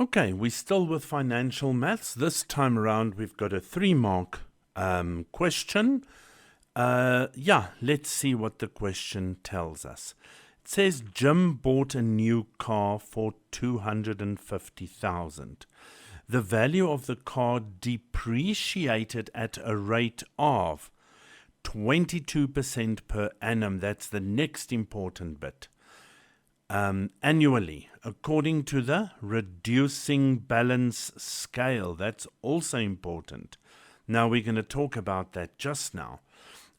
Okay, we're still with financial maths. This time around, we've got a 3-mark question. Let's see what the question tells us. It says Jim bought a new car for $250,000. The value of the car depreciated at a rate of 22% per annum. That's the next important bit. Annually, according to the reducing balance scale. That's also important. Now we're going to talk about that just now.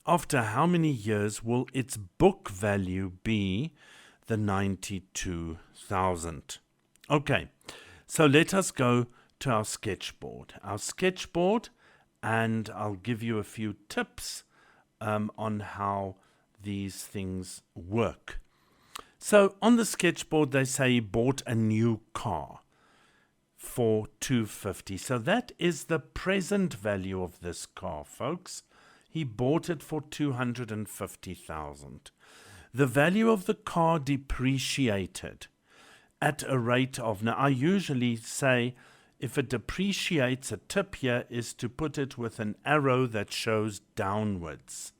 After how many years will its book value be the 92,000? Okay, so let us go to our sketchboard. And I'll give you a few tips on how these things work. So on the sketchboard, they say he bought a new car for $250,000. So that is the present value of this car, folks. He bought it for $250,000. The value of the car depreciated at a rate of, now I usually say if it depreciates, a tip here is to put it with an arrow that shows downwards.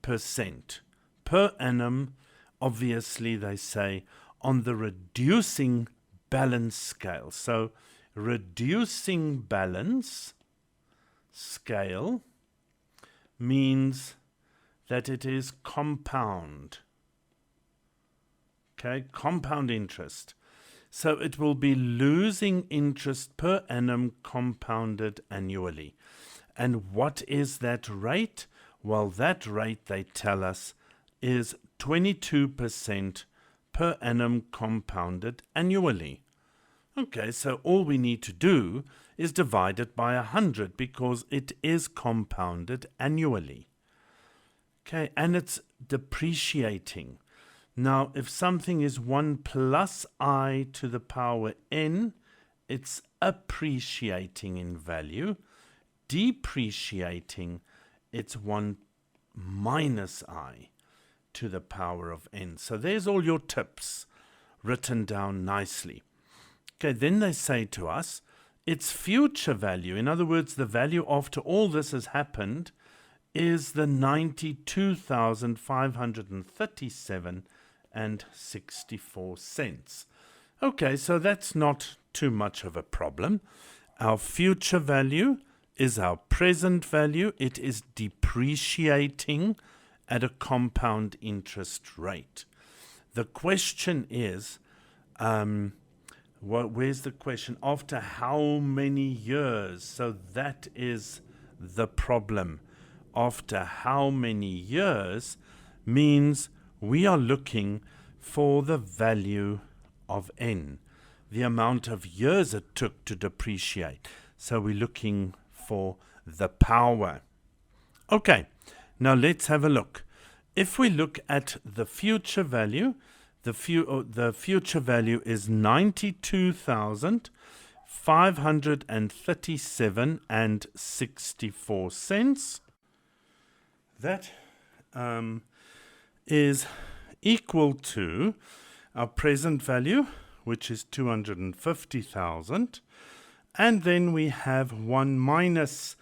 Percent per annum. Obviously, they say on the reducing balance scale. So, reducing balance scale means that it is compound. Okay, compound interest. So, it will be losing interest per annum compounded annually. And what is that rate? Well, that rate, they tell us, is 22% per annum compounded annually. Okay, so all we need to do is divide it by 100 because it is compounded annually. Okay, and it's depreciating. Now, if something is 1 plus I to the power n, it's appreciating in value. Depreciating, it's 1 minus I to the power of n. So there's all your tips written down nicely. Okay, then they say to us, its future value, in other words, the value after all this has happened, is the 92,537.64 cents. Okay, so that's not too much of a problem. Our future value is our present value. It is depreciating at a compound interest rate. The question is, where's the question? After how many years? So that is the problem. After how many years means we are looking for the value of n, the amount of years it took to depreciate. So we're looking for the power. Okay. Now let's have a look. If we look at the future value, the future value is 92,537.64 cents. That is equal to our present value, which is 250,000, and then we have 1 minus.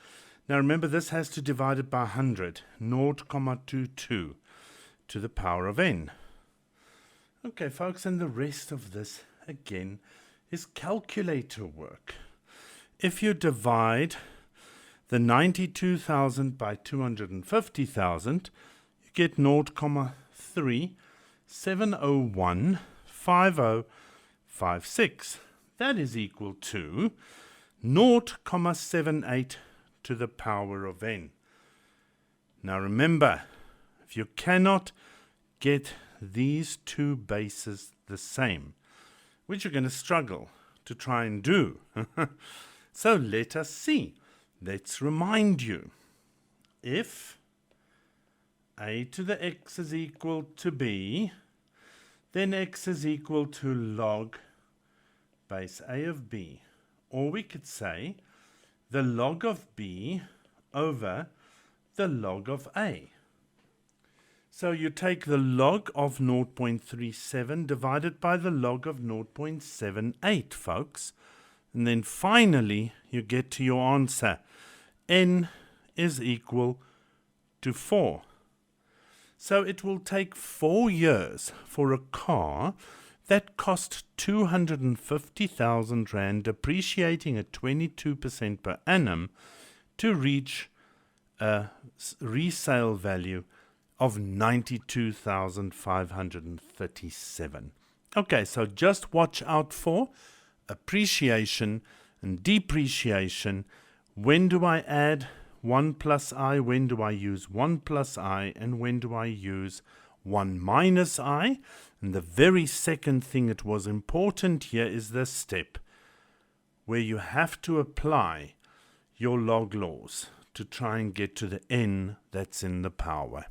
Now remember, this has to divide it by 100, 0.22 to the power of n. Okay, folks, and the rest of this, again, is calculator work. If you divide the 92,000 by 250,000, you get 0.37015056. That is equal to 0.78 to the power of n. Now remember, if you cannot get these two bases the same, which you're going to struggle to try and do, so let us see. Let's remind you. If a to the x is equal to b, then x is equal to log base a of b. Or we could say the log of b over the log of a. So you take the log of 0.37 divided by the log of 0.78, folks. And then finally, you get to your answer. N is equal to 4. So it will take 4 years for a car that cost 250,000 Rand, depreciating at 22% per annum, to reach a resale value of 92,537. Okay, so just watch out for appreciation and depreciation. When do I add 1 plus I? When do I use 1 plus I? And when do I use 1 minus I? And the very second thing that was important here is this step, where you have to apply your log laws to try and get to the n that's in the power.